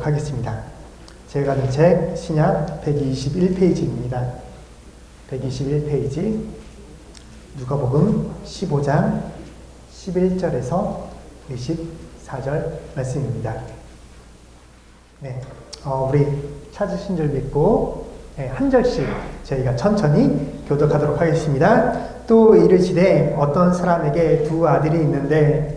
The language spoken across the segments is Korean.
읽어보도록 하겠습니다. 제가 가진 책 신약 121페이지입니다. 121페이지 누가복음 15장 11절에서 24절 말씀입니다. 네, 우리 찾으신 줄 믿고 한 절씩 저희가 천천히 교독하도록 하겠습니다. 또 이르시되 어떤 사람에게 두 아들이 있는데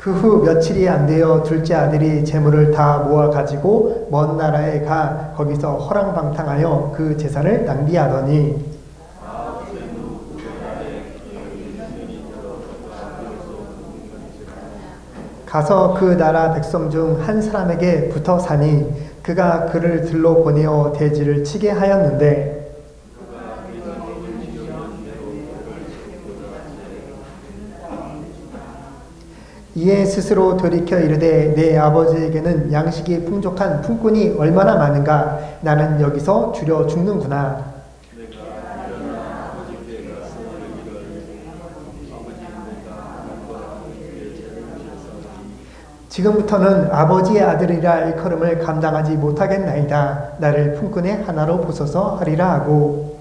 그 후 며칠이 안 되어 둘째 아들이 재물을 다 모아 가지고 먼 나라에 가 거기서 허랑방탕하여 그 재산을 낭비하더니 가서 그 나라 백성 중 한 사람에게 붙어 사니 그가 그를 들러 보내어 대지를 치게 하였는데 이에 스스로 돌이켜 이르되 내 아버지에게는 양식이 풍족한 품꾼이 얼마나 많은가 나는 여기서 줄여 죽는구나. 지금부터는 아버지의 아들이라 일컬음을 감당하지 못하겠나이다. 나를 품꾼의 하나로 보소서 하리라 하고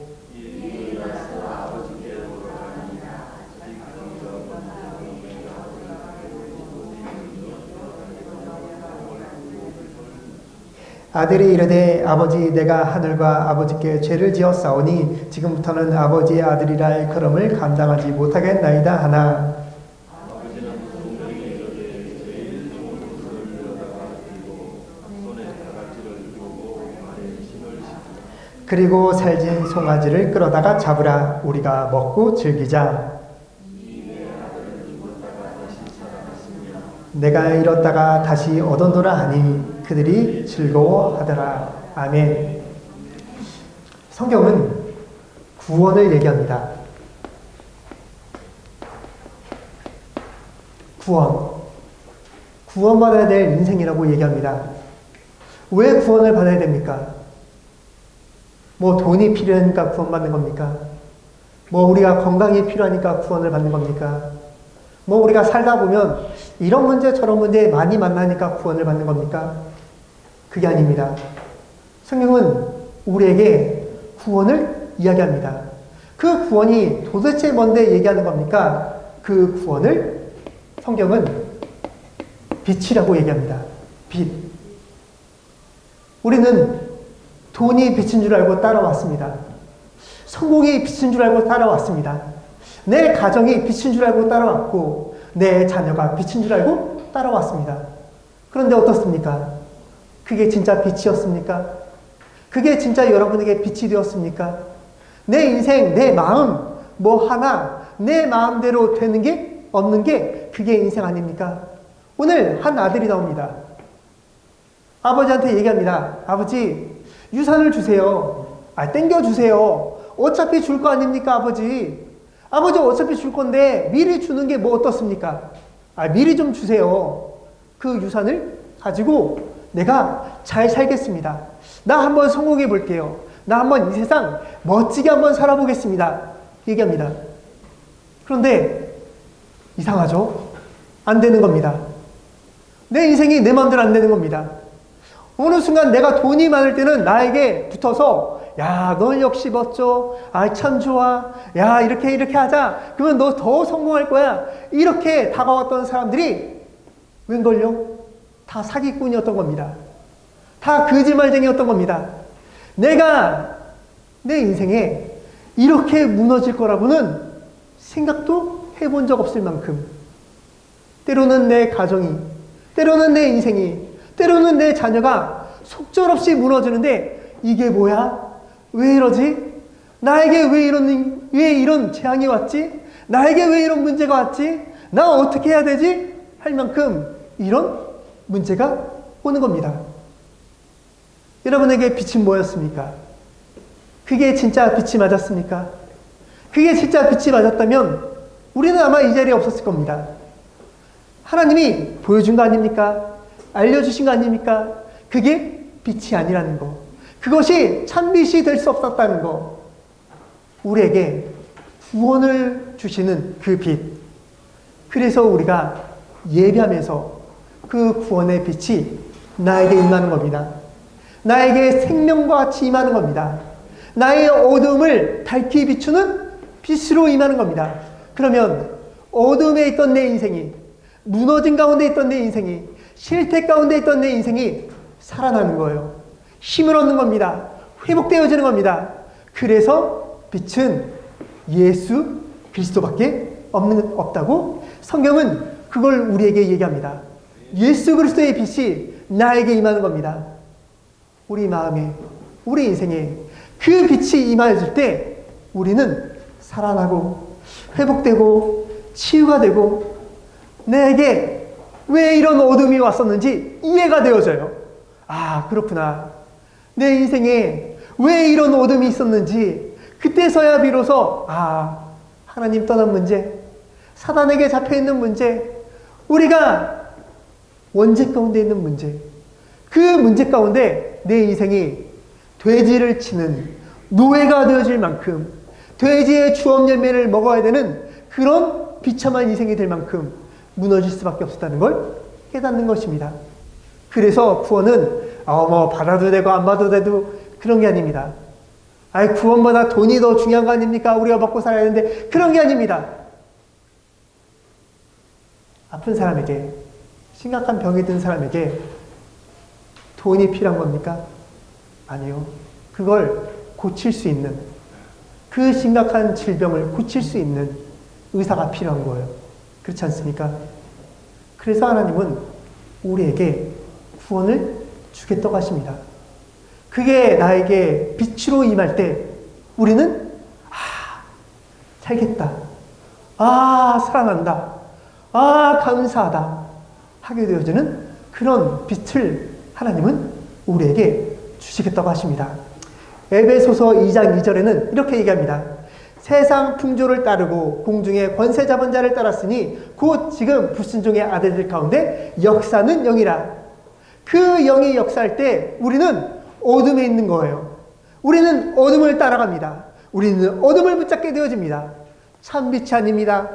아들이 이르되 아버지 내가 하늘과 아버지께 죄를 지었사오니 지금부터는 아버지의 아들이라 일컬음을 감당하지 못하겠나이다 하나 그리고 살진 송아지를 끌어다가 잡으라 우리가 먹고 즐기자. 내가 잃었다가 다시 얻었노라 하니 그들이 즐거워하더라. 아멘. 성경은 구원을 얘기합니다. 구원받아야 될 인생이라고 얘기합니다. 왜 구원을 받아야 됩니까? 뭐 돈이 필요하니까 구원받는 겁니까? 뭐 우리가 건강이 필요하니까 구원을 받는 겁니까? 뭐 우리가 살다 보면 이런 문제 저런 문제 많이 만나니까 구원을 받는 겁니까? 그게 아닙니다. 성경은 우리에게 구원을 이야기합니다. 그 구원이 도대체 뭔데 얘기하는 겁니까? 그 구원을 성경은 빛이라고 얘기합니다. 빛. 우리는 돈이 빛인 줄 알고 따라왔습니다. 성공이 빛인 줄 알고 따라왔습니다. 내 가정이 빛인 줄 알고 따라왔고 내 자녀가 빛인 줄 알고 따라왔습니다. 그런데 어떻습니까? 그게 진짜 빛이었습니까? 그게 진짜 여러분에게 빛이 되었습니까? 내 인생, 내 마음, 뭐 하나 내 마음대로 되는 게 없는 게 그게 인생 아닙니까? 오늘 한 아들이 나옵니다. 아버지한테 얘기합니다. 아버지, 유산을 주세요. 땡겨주세요. 어차피 줄 거 아닙니까, 아버지? 아버지 어차피 줄 건데 미리 주는 게 뭐 어떻습니까? 미리 좀 주세요. 그 유산을 가지고 내가 잘 살겠습니다. 나 한번 성공해 볼게요. 나 한번 이 세상 멋지게 한번 살아보겠습니다. 얘기합니다. 그런데 이상하죠? 안 되는 겁니다. 내 인생이 내 마음대로 안 되는 겁니다. 어느 순간 내가 돈이 많을 때는 나에게 붙어서 야, 너 역시 멋져. 참 좋아. 야, 이렇게 하자. 그러면 너 더 성공할 거야. 이렇게 다가왔던 사람들이 웬걸요? 다 사기꾼이었던 겁니다. 다 거짓말쟁이였던 겁니다. 내가 내 인생에 이렇게 무너질 거라고는 생각도 해본 적 없을 만큼 때로는 내 가정이, 때로는 내 인생이, 때로는 내 자녀가 속절없이 무너지는데 이게 뭐야? 왜 이러지? 나에게 왜 이런 재앙이 왔지? 나에게 왜 이런 문제가 왔지? 나 어떻게 해야 되지? 할 만큼 이런 문제가 오는 겁니다. 여러분에게 빛은 뭐였습니까? 그게 진짜 빛이 맞았습니까? 그게 진짜 빛이 맞았다면 우리는 아마 이 자리에 없었을 겁니다. 하나님이 보여준 거 아닙니까? 알려주신 거 아닙니까? 그게 빛이 아니라는 거. 그것이 참빛이 될 수 없었다는 거. 우리에게 구원을 주시는 그 빛. 그래서 우리가 예배하면서 그 구원의 빛이 나에게 임하는 겁니다. 나에게 생명과 같이 임하는 겁니다. 나의 어둠을 밝히 비추는 빛으로 임하는 겁니다. 그러면 어둠에 있던 내 인생이, 무너진 가운데 있던 내 인생이, 실패 가운데 있던 내 인생이 살아나는 거예요. 힘을 얻는 겁니다. 회복되어지는 겁니다. 그래서 빛은 예수 그리스도밖에 없다고 성경은 그걸 우리에게 얘기합니다. 예수 그리스도의 빛이 나에게 임하는 겁니다. 우리 마음에, 우리 인생에 그 빛이 임하여질 때 우리는 살아나고 회복되고 치유가 되고 내게 왜 이런 어둠이 왔었는지 이해가 되어져요. 아, 그렇구나. 내 인생에 왜 이런 어둠이 있었는지 그때서야 비로소 하나님 떠난 문제, 사단에게 잡혀있는 문제, 우리가 원죄 가운데 있는 문제, 그 문제 가운데 내 인생이 돼지를 치는 노예가 되어질 만큼 돼지의 주업 열매를 먹어야 되는 그런 비참한 인생이 될 만큼 무너질 수밖에 없었다는 걸 깨닫는 것입니다. 그래서 구원은 받아도 되고 안 받아도 되고 그런 게 아닙니다. 구원보다 돈이 더 중요한 거 아닙니까? 우리가 먹고 살아야 되는데 그런 게 아닙니다. 아픈 사람에게, 심각한 병이 든 사람에게 돈이 필요한 겁니까? 아니요. 그걸 고칠 수 있는, 그 심각한 질병을 고칠 수 있는 의사가 필요한 거예요. 그렇지 않습니까? 그래서 하나님은 우리에게 구원을 주겠다고 하십니다. 그게 나에게 빛으로 임할 때 우리는 살겠다. 살아난다. 감사하다. 하게 되어지는 그런 빛을 하나님은 우리에게 주시겠다고 하십니다. 에베소서 2장 2절에는 이렇게 얘기합니다. 세상 풍조를 따르고 공중의 권세 잡은 자를 따랐으니 곧 지금 불순종의 아들들 가운데 역사는 영이라. 그 영이 역사할 때 우리는 어둠에 있는 거예요. 우리는 어둠을 따라갑니다. 우리는 어둠을 붙잡게 되어집니다. 참빛이 아닙니다.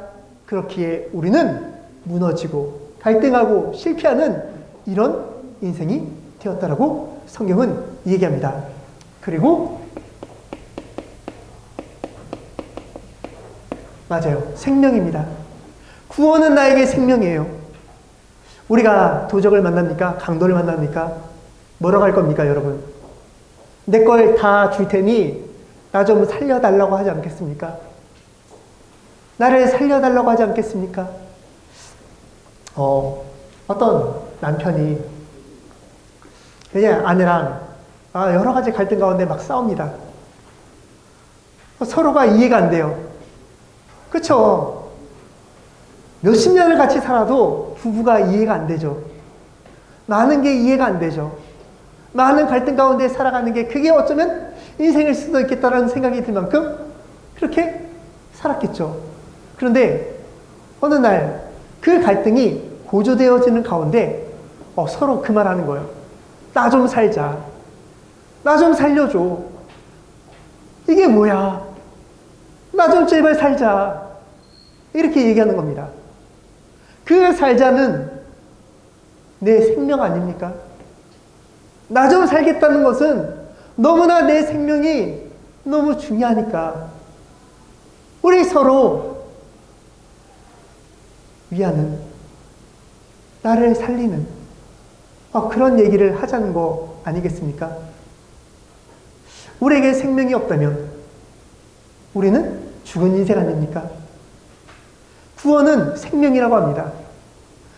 그렇기에 우리는 무너지고 갈등하고 실패하는 이런 인생이 되었다라고 성경은 얘기합니다. 그리고 맞아요. 생명입니다. 구원은 나에게 생명이에요. 우리가 도적을 만납니까? 강도를 만납니까? 뭐라고 할 겁니까, 여러분? 내 걸 다 줄 테니 나 좀 살려달라고 하지 않겠습니까? 나를 살려달라고 하지 않겠습니까? 어떤 남편이 그냥 아내랑 여러 가지 갈등 가운데 막 싸웁니다. 서로가 이해가 안 돼요. 그렇죠? 몇십 년을 같이 살아도 부부가 이해가 안 되죠. 많은 게 이해가 안 되죠. 많은 갈등 가운데 살아가는 게 그게 어쩌면 인생일 수도 있겠다라는 생각이 들 만큼 그렇게 살았겠죠. 그런데 어느 날 그 갈등이 고조되어지는 가운데 서로 그 말하는 거예요. 나 좀 살자. 나 좀 살려줘. 이게 뭐야? 나 좀 제발 살자. 이렇게 얘기하는 겁니다. 그 살자는 내 생명 아닙니까? 나 좀 살겠다는 것은 너무나 내 생명이 너무 중요하니까 우리 서로 위하는, 나를 살리는 그런 얘기를 하자는 거 아니겠습니까? 우리에게 생명이 없다면 우리는 죽은 인생 아닙니까? 구원은 생명이라고 합니다.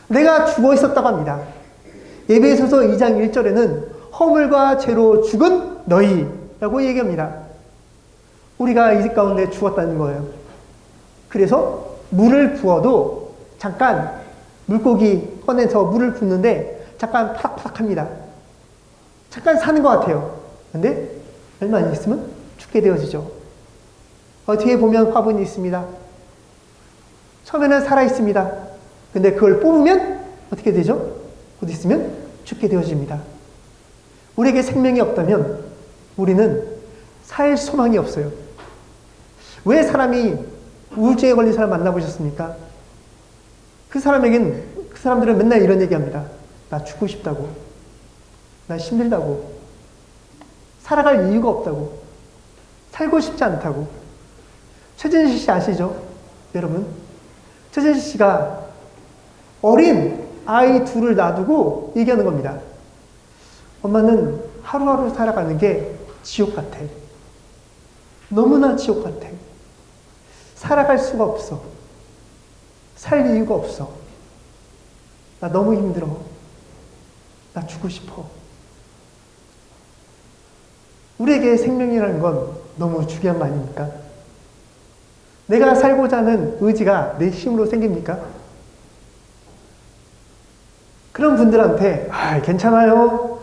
내가 죽어 있었다고 합니다. 에베소서 2장 1절에는 허물과 죄로 죽은 너희라고 얘기합니다. 우리가 이 가운데 죽었다는 거예요. 그래서 물을 부어도 잠깐 물고기 꺼내서 물을 붓는데 잠깐 파닥파닥합니다. 잠깐 사는 것 같아요. 근데 얼마 안 있으면 죽게 되어지죠. 뒤에 보면 화분이 있습니다. 처음에는 살아있습니다. 근데 그걸 뽑으면 어떻게 되죠? 곧 있으면 죽게 되어집니다. 우리에게 생명이 없다면 우리는 살 소망이 없어요. 왜 사람이 우울증에 걸린 사람 만나보셨습니까? 그 사람들은 맨날 이런 얘기합니다. 나 죽고 싶다고. 나 힘들다고. 살아갈 이유가 없다고. 살고 싶지 않다고. 최진실 씨 아시죠? 여러분. 최진실 씨가 어린 아이 둘을 놔두고 얘기하는 겁니다. 엄마는 하루하루 살아가는 게 지옥 같아. 너무나 지옥 같아. 살아갈 수가 없어. 살 이유가 없어. 나 너무 힘들어. 나 죽고 싶어. 우리에게 생명이라는 건 너무 중요한 거 아닙니까? 내가 살고자 하는 의지가 내 힘으로 생깁니까? 그런 분들한테 괜찮아요.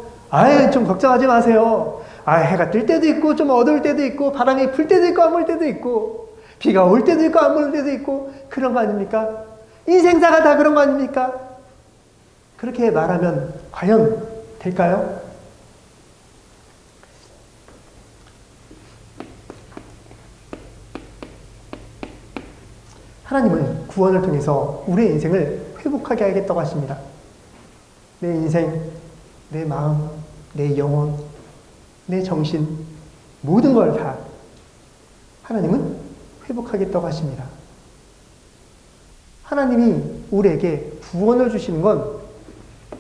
좀 걱정하지 마세요. 해가 뜰 때도 있고 좀 어두울 때도 있고 바람이 불 때도 있고 안 불 때도 있고 비가 올 때도 있고 안 올 때도 있고 그런 거 아닙니까? 인생사가 다 그런 거 아닙니까? 그렇게 말하면 과연 될까요? 하나님은 구원을 통해서 우리의 인생을 회복하게 하겠다고 하십니다. 내 인생, 내 마음, 내 영혼, 내 정신, 모든 걸 다 하나님은 회복하겠다고 하십니다. 하나님이 우리에게 구원을 주시는 건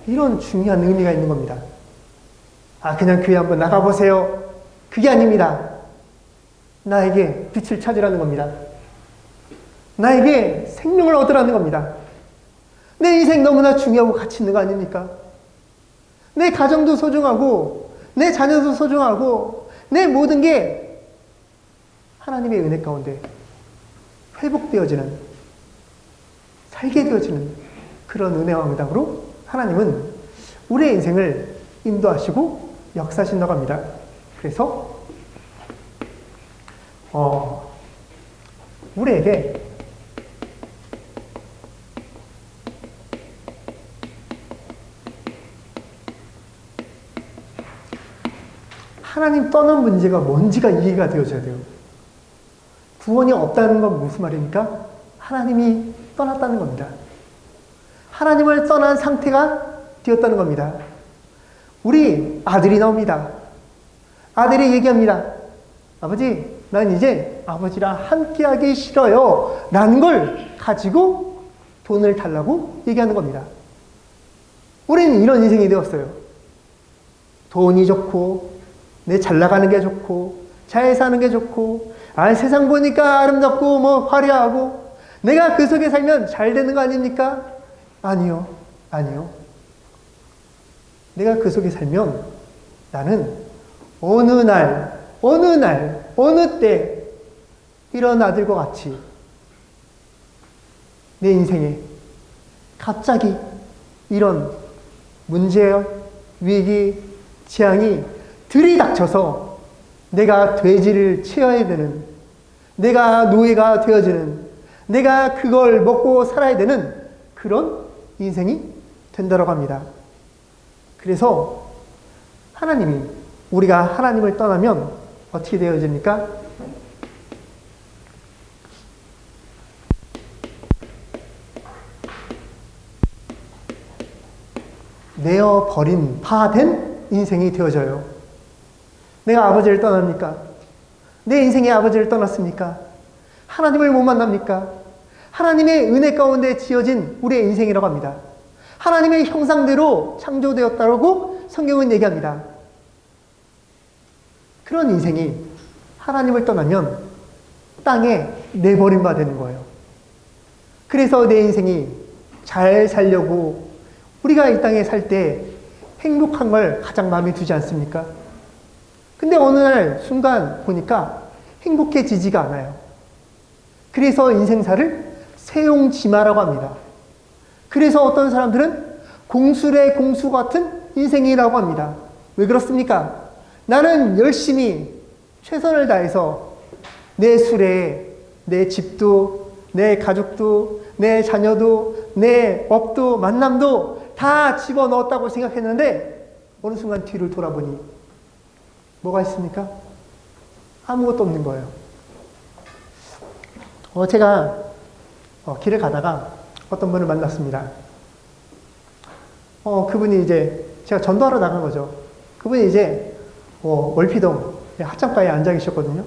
이런 중요한 의미가 있는 겁니다. 그냥 교회 한번 나가보세요. 그게 아닙니다. 나에게 빛을 찾으라는 겁니다. 나에게 생명을 얻으라는 겁니다. 내 인생 너무나 중요하고 가치 있는 거 아닙니까? 내 가정도 소중하고 내 자녀도 소중하고 내 모든 게 하나님의 은혜 가운데 회복되어지는, 살게 되어지는 그런 은혜와 응답으로 하나님은 우리의 인생을 인도하시고 역사하신다고 합니다. 그래서 우리에게 하나님 떠난 문제가 뭔지가 이해가 되어져야 돼요. 구원이 없다는 건 무슨 말입니까? 하나님이 떠났다는 겁니다. 하나님을 떠난 상태가 되었다는 겁니다. 우리 아들이 나옵니다. 아들이 얘기합니다. 아버지, 난 이제 아버지랑 함께하기 싫어요. 라는 걸 가지고 돈을 달라고 얘기하는 겁니다. 우리는 이런 인생이 되었어요. 돈이 좋고 내 잘 나가는 게 좋고 잘 사는 게 좋고 세상 보니까 아름답고 화려하고 내가 그 속에 살면 잘 되는 거 아닙니까? 아니요. 내가 그 속에 살면 나는 어느 날 어느 때 이런 아들과 같이 내 인생에 갑자기 이런 문제, 위기, 재앙이 들이닥쳐서 내가 돼지를 채워야 되는, 내가 노예가 되어지는, 내가 그걸 먹고 살아야 되는 그런 인생이 된다고 합니다. 그래서 하나님이, 우리가 하나님을 떠나면 어떻게 되어집니까? 내어버린 바 된 인생이 되어져요. 내가 아버지를 떠납니까? 내 인생의 아버지를 떠났습니까? 하나님을 못 만납니까? 하나님의 은혜 가운데 지어진 우리의 인생이라고 합니다. 하나님의 형상대로 창조되었다고 성경은 얘기합니다. 그런 인생이 하나님을 떠나면 땅에 내버린 바 되는 거예요. 그래서 내 인생이 잘 살려고 우리가 이 땅에 살 때 행복한 걸 가장 마음에 두지 않습니까? 근데 어느 날 순간 보니까 행복해지지가 않아요. 그래서 인생사를 세용지마라고 합니다. 그래서 어떤 사람들은 공술의 공수 같은 인생이라고 합니다. 왜 그렇습니까? 나는 열심히 최선을 다해서 내 수레에 내 집도, 내 가족도, 내 자녀도, 내 업도, 만남도 다 집어넣었다고 생각했는데 어느 순간 뒤를 돌아보니 뭐가 있습니까? 아무것도 없는 거예요. 제가 길을 가다가 어떤 분을 만났습니다. 그분이 이제 제가 전도하러 나간 거죠. 그분이 이제 월피동 합창가에 앉아 계셨거든요.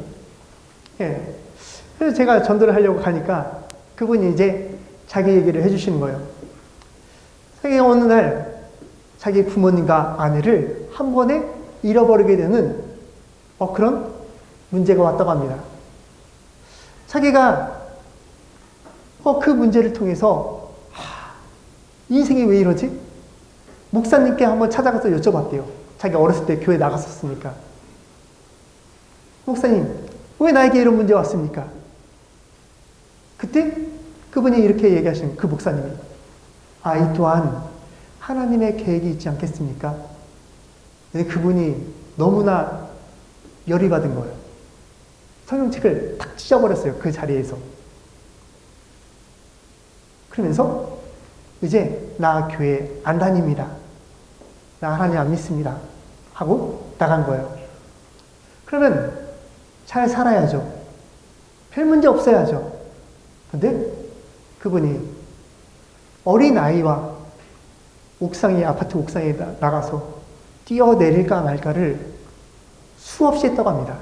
예. 그래서 제가 전도를 하려고 가니까 그분이 이제 자기 얘기를 해주시는 거예요. 자기가 어느 날 자기 부모님과 아내를 한 번에 잃어버리게 되는 그런 문제가 왔다고 합니다. 자기가 그 문제를 통해서 인생이 왜 이러지? 목사님께 한번 찾아가서 여쭤봤대요. 자기 어렸을 때 교회 나갔었으니까. 목사님, 왜 나에게 이런 문제 왔습니까? 그때 그분이 이렇게 얘기하시는 그 목사님이 이 또한 하나님의 계획이 있지 않겠습니까? 근데 그분이 너무나 열이 받은 거예요. 성경책을 탁 찢어버렸어요. 그 자리에서. 그러면서 이제 나 교회 안 다닙니다. 나 하나님 안 믿습니다. 하고 나간 거예요. 그러면 잘 살아야죠. 별 문제 없어야죠. 근데 그분이 어린아이와 아파트 옥상에 나가서 뛰어내릴까 말까를 수없이 했다고 합니다.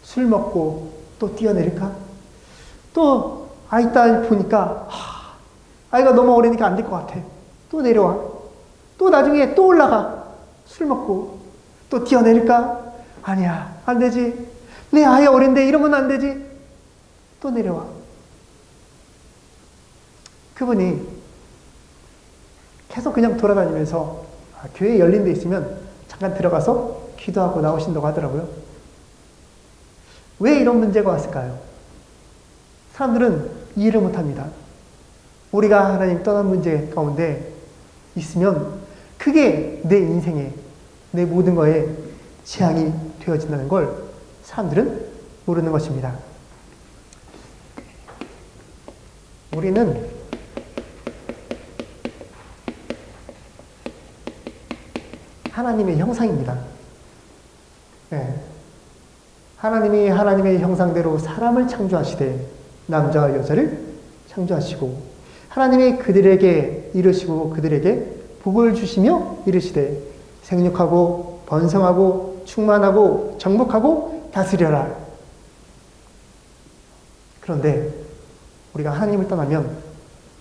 술 먹고 또 뛰어내릴까? 또 아이 딸 보니까 아이가 너무 어리니까 안 될 것 같아. 또 내려와. 또 나중에 또 올라가. 술 먹고 또 뛰어내릴까? 아니야, 안 되지. 내 아이 어린데 이러면 안 되지. 또 내려와. 그분이 계속 그냥 돌아다니면서 교회 열린 데 있으면 잠깐 들어가서 기도하고 나오신다고 하더라고요. 왜 이런 문제가 왔을까요? 사람들은 이해를 못합니다. 우리가 하나님 떠난 문제 가운데 있으면 그게 내 인생에, 내 모든 거에 재앙이 되어진다는 걸 사람들은 모르는 것입니다. 우리는 하나님의 형상입니다. 네. 하나님이 하나님의 형상대로 사람을 창조하시되 남자와 여자를 창조하시고 하나님이 그들에게 이르시고 그들에게 복을 주시며 이르시되 생육하고 번성하고 충만하고 정복하고 다스려라. 그런데 우리가 하나님을 떠나면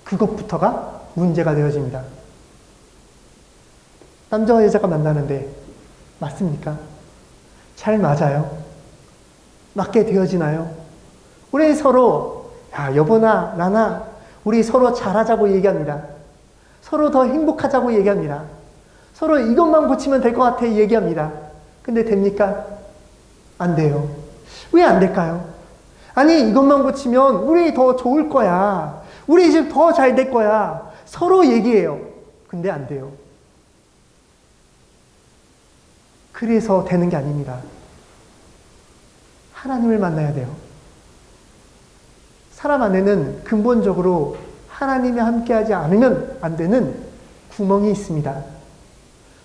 그것부터가 문제가 되어집니다. 남자와 여자가 만나는데 맞습니까? 잘 맞아요? 맞게 되어지나요? 우리 서로 여보나 나나 우리 서로 잘하자고 얘기합니다. 서로 더 행복하자고 얘기합니다. 서로 이것만 고치면 될 것 같아 얘기합니다. 근데 됩니까? 안 돼요. 왜 안 될까요? 아니 이것만 고치면 우리 더 좋을 거야. 우리 집 더 잘 될 거야. 서로 얘기해요. 근데 안 돼요. 그래서 되는 게 아닙니다. 하나님을 만나야 돼요. 사람 안에는 근본적으로 하나님이 함께하지 않으면 안 되는 구멍이 있습니다.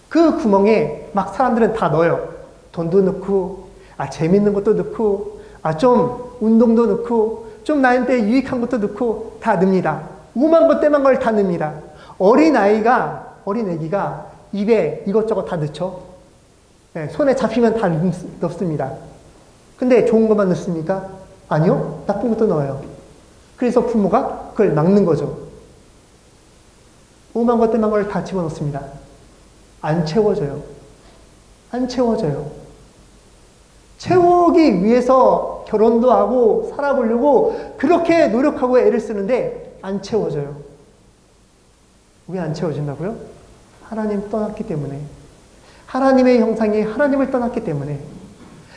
그 구멍에 막 사람들은 다 넣어요. 돈도 넣고, 재밌는 것도 넣고, 좀 운동도 넣고, 좀 나한테 유익한 것도 넣고, 다 넣습니다. 오만 것 떼만 걸 다 넣습니다. 어린 애기가 입에 이것저것 다 넣죠. 네, 손에 잡히면 다 넣습니다. 근데 좋은 것만 넣습니까? 아니요. 나쁜 것도 넣어요. 그래서 부모가 그걸 막는 거죠. 오만 것 떼만 걸 다 집어넣습니다. 안 채워져요. 안 채워져요. 채우기 위해서 결혼도 하고 살아보려고 그렇게 노력하고 애를 쓰는데 안 채워져요. 왜 안 채워진다고요? 하나님 떠났기 때문에. 하나님의 형상이 하나님을 떠났기 때문에.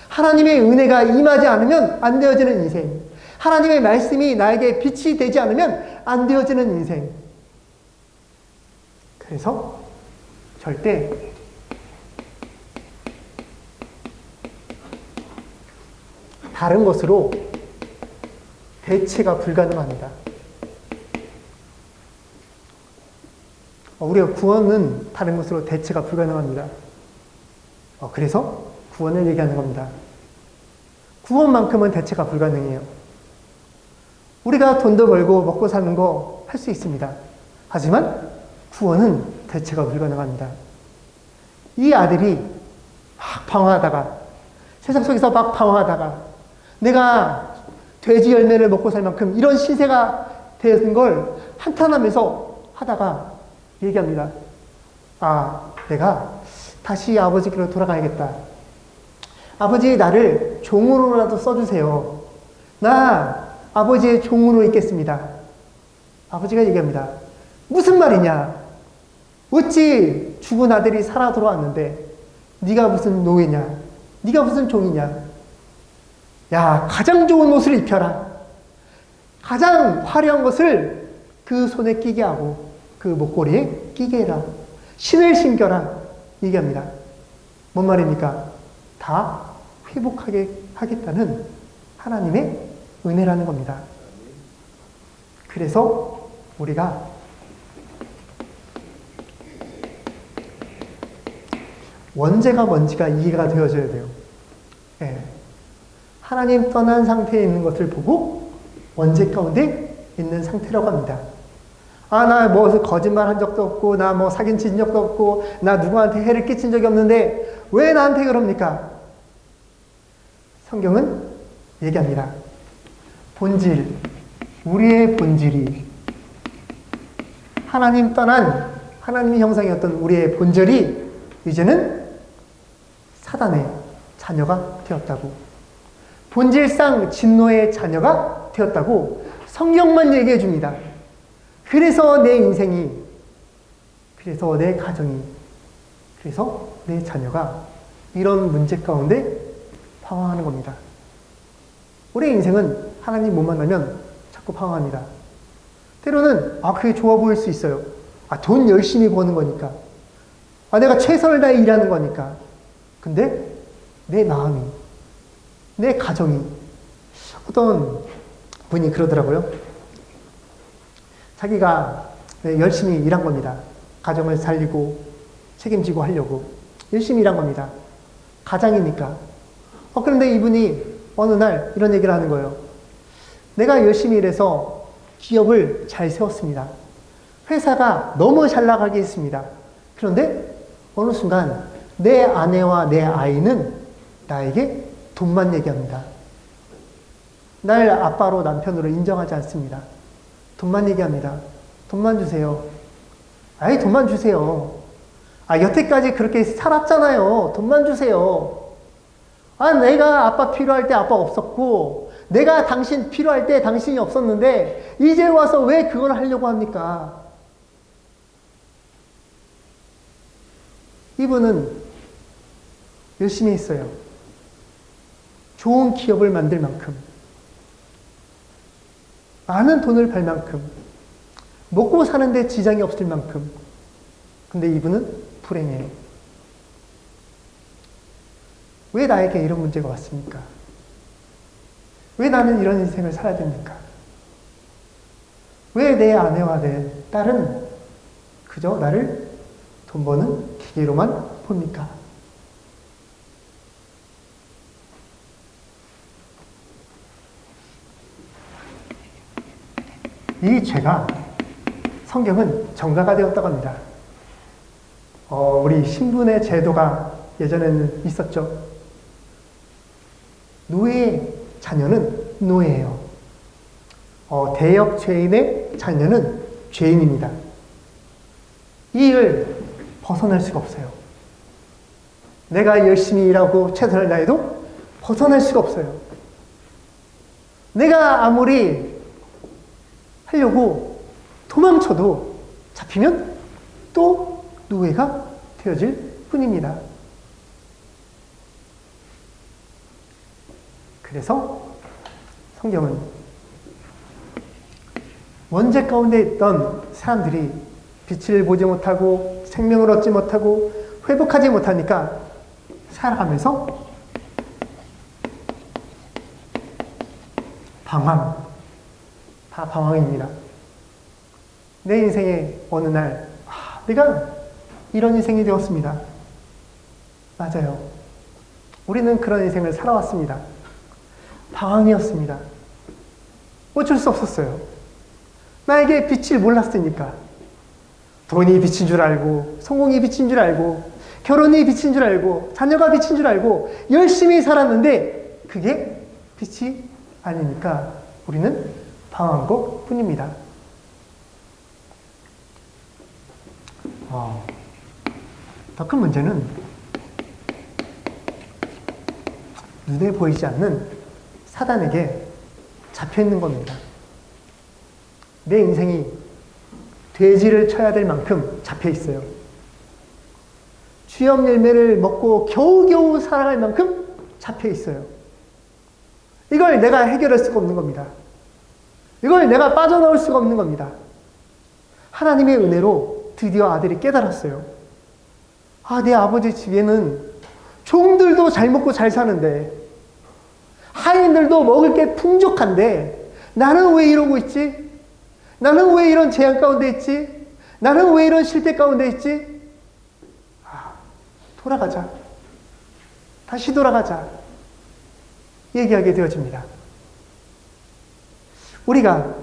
하나님의 은혜가 임하지 않으면 안 되어지는 인생. 하나님의 말씀이 나에게 빛이 되지 않으면 안 되어지는 인생. 그래서 절대 다른 것으로 대체가 불가능합니다. 우리가 구원은 다른 것으로 대체가 불가능합니다. 그래서 구원을 얘기하는 겁니다. 구원만큼은 대체가 불가능해요. 우리가 돈도 벌고 먹고 사는 거 할 수 있습니다. 하지만 구원은 대체가 불가능합니다. 이 아들이 막 방황하다가, 세상 속에서 막 방황하다가 내가 돼지 열매를 먹고 살 만큼 이런 신세가 되는 걸 한탄하면서 하다가 얘기합니다. 아, 내가 다시 아버지께로 돌아가야겠다. 아버지, 나를 종으로라도 써주세요. 나 아버지의 종으로 있겠습니다. 아버지가 얘기합니다. 무슨 말이냐? 어찌 죽은 아들이 살아 돌아왔는데 네가 무슨 노예냐? 네가 무슨 종이냐? 야, 가장 좋은 옷을 입혀라. 가장 화려한 것을 그 손에 끼게 하고 그 목걸이에 끼게 해라. 신을 신겨라. 얘기합니다. 뭔 말입니까? 다 회복하게 하겠다는 하나님의 은혜라는 겁니다. 그래서 우리가 원죄가 뭔지가 이해가 되어져야 돼요. 예. 하나님 떠난 상태에 있는 것을 보고 원죄 가운데 있는 상태라고 합니다. 아, 나 뭐 거짓말 한 적도 없고, 나 뭐 사긴 친 적도 없고, 나 누구한테 해를 끼친 적이 없는데 왜 나한테 그럽니까? 성경은 얘기합니다. 본질, 우리의 본질이 하나님 떠난 하나님의 형상이었던 우리의 본질이 이제는 사단의 자녀가 되었다고, 본질상 진노의 자녀가 되었다고 성경만 얘기해 줍니다. 그래서 내 인생이, 그래서 내 가정이, 그래서 내 자녀가 이런 문제 가운데 방황하는 겁니다. 우리의 인생은 하나님 못 만나면 자꾸 방황합니다. 때로는 그게 좋아 보일 수 있어요. 돈 열심히 버는 거니까. 내가 최선을 다해 일하는 거니까. 근데 내 마음이, 내 가정이, 어떤 분이 그러더라고요. 자기가 열심히 일한 겁니다. 가정을 살리고 책임지고 하려고 열심히 일한 겁니다. 가장이니까. 그런데 이분이 어느 날 이런 얘기를 하는 거예요. 내가 열심히 일해서 기업을 잘 세웠습니다. 회사가 너무 잘 나가게 했습니다. 그런데 어느 순간 내 아내와 내 아이는 나에게 돈만 얘기합니다. 날 아빠로, 남편으로 인정하지 않습니다. 돈만 얘기합니다. 돈만 주세요. 아이, 돈만 주세요. 여태까지 그렇게 살았잖아요. 돈만 주세요. 내가 아빠 필요할 때 아빠 없었고, 내가 당신 필요할 때 당신이 없었는데, 이제 와서 왜 그걸 하려고 합니까? 이분은 열심히 했어요. 좋은 기업을 만들 만큼, 많은 돈을 벌 만큼, 먹고 사는데 지장이 없을 만큼. 근데 이분은 불행해요. 왜 나에게 이런 문제가 왔습니까? 왜 나는 이런 인생을 살아야 됩니까? 왜 내 아내와 내 딸은 그저 나를 돈 버는 기계로만 봅니까? 이 죄가 성경은 정가가 되었다고 합니다. 우리 신분의 제도가 예전에는 있었죠. 노예의 자녀는 노예예요. 대역 죄인의 자녀는 죄인입니다. 이 일을 벗어날 수가 없어요. 내가 열심히 일하고 최선을 다해도 벗어날 수가 없어요. 내가 아무리 하려고 도망쳐도 잡히면 또 노예가 되어질 뿐입니다. 그래서 성경은 원죄 가운데 있던 사람들이 빛을 보지 못하고 생명을 얻지 못하고 회복하지 못하니까 살아가면서 방황, 다 방황입니다. 내 인생의 어느 날 내가 이런 인생이 되었습니다. 맞아요. 우리는 그런 인생을 살아왔습니다. 방황이었습니다. 어쩔 수 없었어요. 나에게 빛을 몰랐으니까. 돈이 빛인 줄 알고, 성공이 빛인 줄 알고, 결혼이 빛인 줄 알고, 자녀가 빛인 줄 알고, 열심히 살았는데, 그게 빛이 아니니까 우리는 방황한 것 뿐입니다. 더 큰 문제는 눈에 보이지 않는 사단에게 잡혀 있는 겁니다. 내 인생이 돼지를 쳐야 될 만큼 잡혀 있어요. 취업 열매를 먹고 겨우겨우 살아갈 만큼 잡혀 있어요. 이걸 내가 해결할 수가 없는 겁니다. 이걸 내가 빠져나올 수가 없는 겁니다. 하나님의 은혜로 드디어 아들이 깨달았어요. 내 아버지 집에는 종들도 잘 먹고 잘 사는데, 하인들도 먹을 게 풍족한데, 나는 왜 이러고 있지? 나는 왜 이런 재앙 가운데 있지? 나는 왜 이런 실패 가운데 있지? 돌아가자. 다시 돌아가자. 얘기하게 되어집니다. 우리가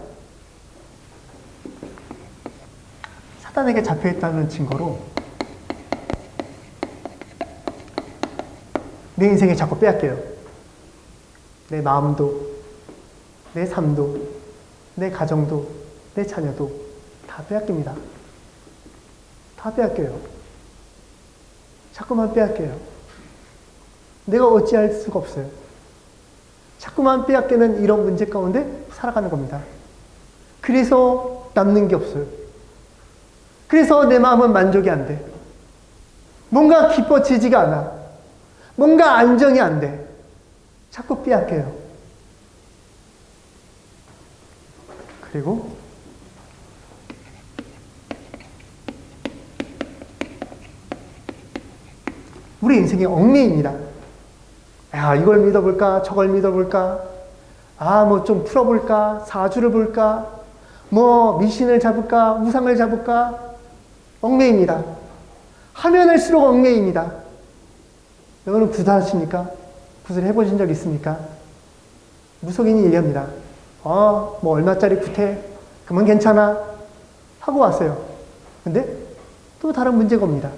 사단에게 잡혀있다는 증거로 내 인생에 자꾸 빼앗겨요. 내 마음도, 내 삶도, 내 가정도, 내 자녀도 다 빼앗깁니다. 다 빼앗겨요. 자꾸만 빼앗겨요. 내가 어찌할 수가 없어요. 자꾸만 빼앗기는 이런 문제 가운데 살아가는 겁니다. 그래서 남는 게 없어요. 그래서 내 마음은 만족이 안 돼. 뭔가 기뻐지지가 않아. 뭔가 안정이 안 돼. 자꾸 빼앗겨요. 그리고 우리 인생이 얽매입니다. 이걸 믿어볼까? 저걸 믿어볼까? 뭐 좀 풀어볼까? 사주를 볼까? 뭐 미신을 잡을까? 우상을 잡을까? 얽매입니다. 하면 할수록 얽매입니다. 여러분 구사하십니까? 구슬 해보신 적 있습니까? 무속인이 얘기합니다. 뭐 얼마짜리 구태? 그러면 괜찮아. 하고 왔어요. 근데 또 다른 문제가 옵니다.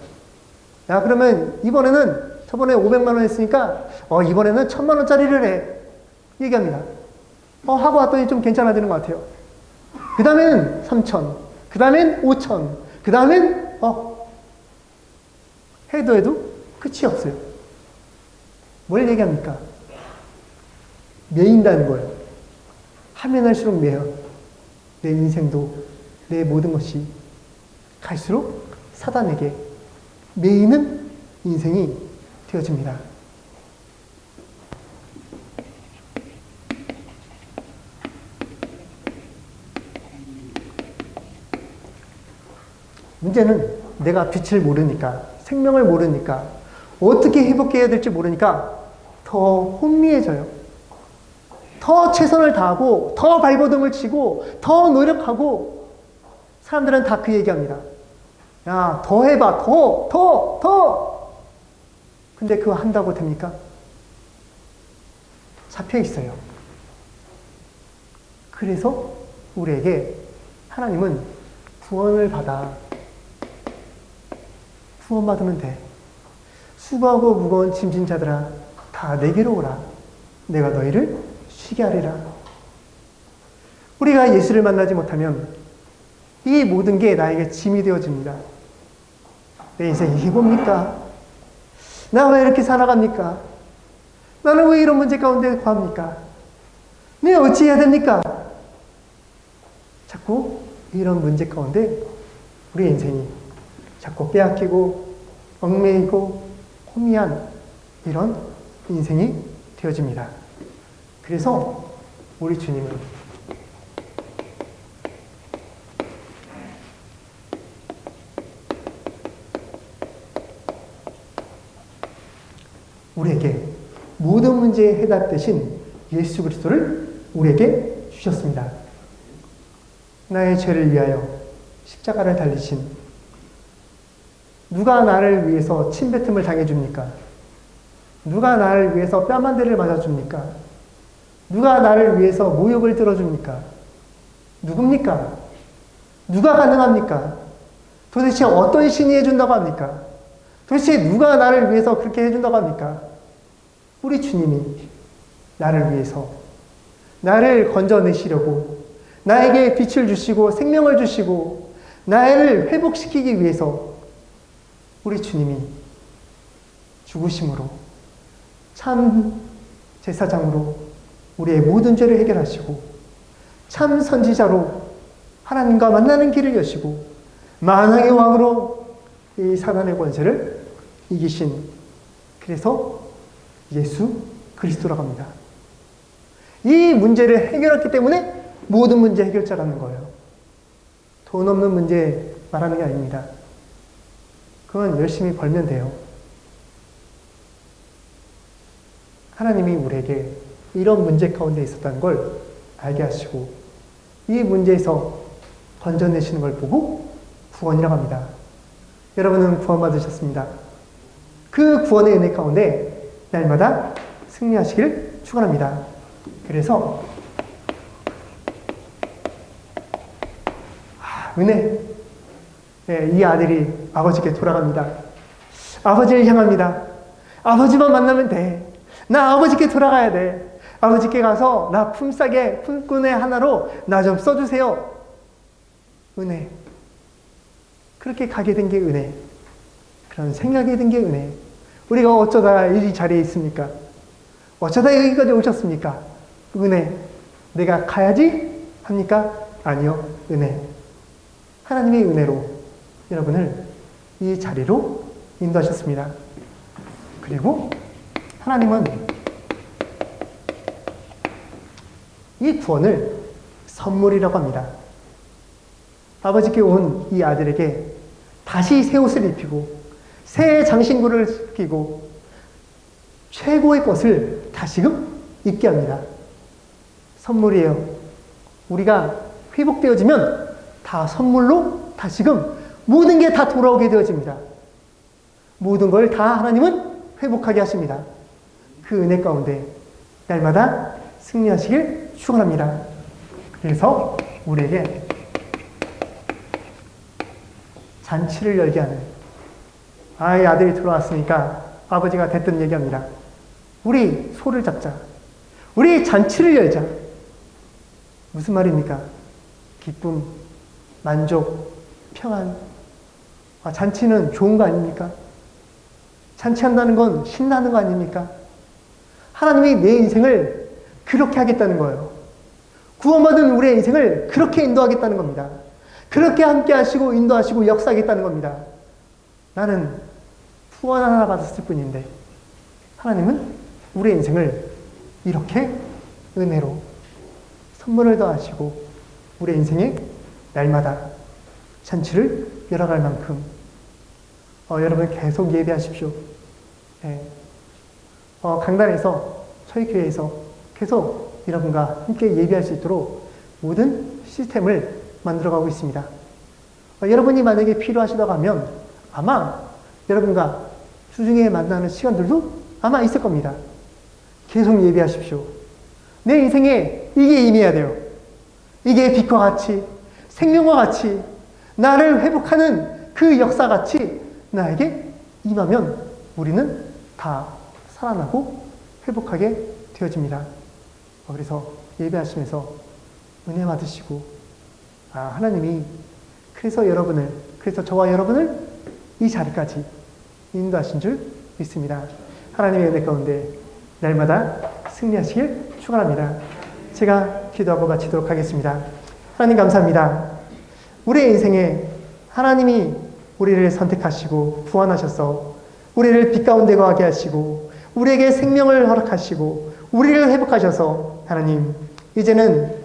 그러면 이번에는 저번에 500만 원 했으니까 이번에는 1000만 원짜리를 해. 얘기합니다. 하고 왔더니 좀 괜찮아지는 것 같아요. 그 다음엔 3000, 그 다음엔 5000, 그 다음엔 해도 끝이 없어요. 뭘 얘기합니까? 매인다는 거예요. 하면 할수록 매여. 내 인생도, 내 모든 것이 갈수록 사단에게 매이는 인생이 되어집니다. 문제는 내가 빛을 모르니까, 생명을 모르니까, 어떻게 회복해야 될지 모르니까 더 혼미해져요. 더 최선을 다하고, 더 발버둥을 치고, 더 노력하고, 사람들은 다 그 얘기합니다. 더 해봐, 더! 근데 그거 한다고 됩니까? 잡혀 있어요. 그래서 우리에게 하나님은 구원을 받아. 구원받으면 돼. 수고하고 무거운 짐진 자들아, 다 내게로 오라. 내가 너희를 쉬게 하리라. 우리가 예수를 만나지 못하면 이 모든 게 나에게 짐이 되어집니다. 내 인생이 이게 뭡니까? 나 왜 이렇게 살아갑니까? 나는 왜 이런 문제 가운데 거합니까? 내가 어찌해야 됩니까? 자꾸 이런 문제 가운데 우리 인생이 자꾸 빼앗기고 얽매이고 혼미한 이런 인생이 되어집니다. 그래서 우리 주님은 우리에게 모든 문제의 해답 대신 예수 그리스도를 우리에게 주셨습니다. 나의 죄를 위하여 십자가를 달리신, 누가 나를 위해서 침뱉음을 당해줍니까? 누가 나를 위해서 뺨 한 대를 맞아줍니까? 누가 나를 위해서 모욕을 들어줍니까? 누굽니까? 누가 가능합니까? 도대체 어떤 신이 해준다고 합니까? 도대체 누가 나를 위해서 그렇게 해준다고 합니까? 우리 주님이 나를 위해서, 나를 건져내시려고, 나에게 빛을 주시고 생명을 주시고 나를 회복시키기 위해서 우리 주님이 죽으심으로, 참 제사장으로 우리의 모든 죄를 해결하시고 참 선지자로 하나님과 만나는 길을 여시고 만왕의 왕으로 이 사단의 권세를 이기신, 그래서 예수 그리스도라고 합니다. 이 문제를 해결했기 때문에 모든 문제 해결자라는 거예요. 돈 없는 문제 말하는 게 아닙니다. 그건 열심히 벌면 돼요. 하나님이 우리에게 이런 문제 가운데 있었다는 걸 알게 하시고 이 문제에서 건져내시는 걸 보고 구원이라고 합니다. 여러분은 구원받으셨습니다. 그 구원의 은혜 가운데 날마다 승리하시길 축원합니다. 그래서 은혜, 네, 이 아들이 아버지께 돌아갑니다. 아버지를 향합니다. 아버지만 만나면 돼. 나 아버지께 돌아가야 돼. 아버지께 가서 나 품싸게 품꾼의 하나로 나 좀 써주세요. 은혜. 그렇게 가게 된 게 은혜. 그런 생각이 든 게 은혜. 우리가 어쩌다 이 자리에 있습니까? 어쩌다 여기까지 오셨습니까? 은혜. 내가 가야지 합니까? 아니요. 은혜. 하나님의 은혜로 여러분을 이 자리로 인도하셨습니다. 그리고 하나님은 이 구원을 선물이라고 합니다. 아버지께 온 이 아들에게 다시 새 옷을 입히고 새 장신구를 끼고 최고의 것을 다시금 입게 합니다. 선물이에요. 우리가 회복되어지면 다 선물로 다시금 모든 게 다 돌아오게 되어집니다. 모든 걸 다 하나님은 회복하게 하십니다. 그 은혜 가운데 날마다 승리하시길 축원합니다. 그래서 우리에게 잔치를 열게 하는, 이 아들이 들어왔으니까 아버지가 됐든 얘기합니다. 우리 소를 잡자. 우리 잔치를 열자. 무슨 말입니까? 기쁨, 만족, 평안. 잔치는 좋은 거 아닙니까? 잔치한다는 건 신나는 거 아닙니까? 하나님이 내 인생을 그렇게 하겠다는 거예요. 구원받은 우리의 인생을 그렇게 인도하겠다는 겁니다. 그렇게 함께 하시고 인도하시고 역사하겠다는 겁니다. 나는 후원 하나 받았을 뿐인데 하나님은 우리의 인생을 이렇게 은혜로 선물을 더하시고 우리의 인생에 날마다 잔치를 열어갈 만큼 여러분 계속 예배하십시오. 네. 강단에서 저희 교회에서 계속 여러분과 함께 예배할 수 있도록 모든 시스템을 만들어가고 있습니다. 여러분이 만약에 필요하시다고 하면 아마 여러분과 주중에 만나는 시간들도 아마 있을 겁니다. 계속 예배하십시오. 내 인생에 이게 임해야 돼요. 이게 빛과 같이 생명과 같이 나를 회복하는 그 역사같이 나에게 임하면 우리는 다 살아나고 회복하게 되어집니다. 그래서 예배하시면서 은혜 받으시고 하나님이 그래서 저와 여러분을 이 자리까지 인도하신 줄 믿습니다. 하나님의 은혜 가운데 날마다 승리하시길 축원합니다. 제가 기도하고 마치도록 하겠습니다. 하나님 감사합니다. 우리의 인생에 하나님이 우리를 선택하시고 구원하셔서 우리를 빛 가운데 거하게 하시고 우리에게 생명을 허락하시고 우리를 회복하셔서 하나님 이제는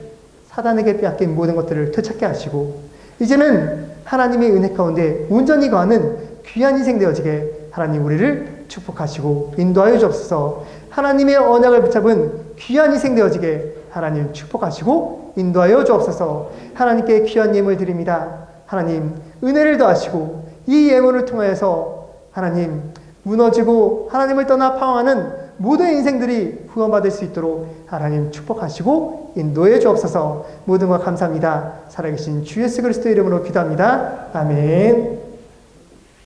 사단에게 빼앗긴 모든 것들을 되찾게 하시고 이제는 하나님의 은혜 가운데 온전히 거하는 귀한 인생 되어지게 하나님 우리를 축복하시고 인도하여 주옵소서. 하나님의 언약을 붙잡은 귀한 인생 되어지게 하나님 축복하시고 인도하여 주옵소서. 하나님께 귀한 예물 드립니다. 하나님 은혜를 더하시고 이 예물을 통하여서 하나님 무너지고 하나님을 떠나 방황하는 모든 인생들이 구원받을 수 있도록 하나님 축복하시고 인도해 주옵소서. 모든 것 감사합니다. 살아계신 주 예수 그리스도의 이름으로 기도합니다. 아멘.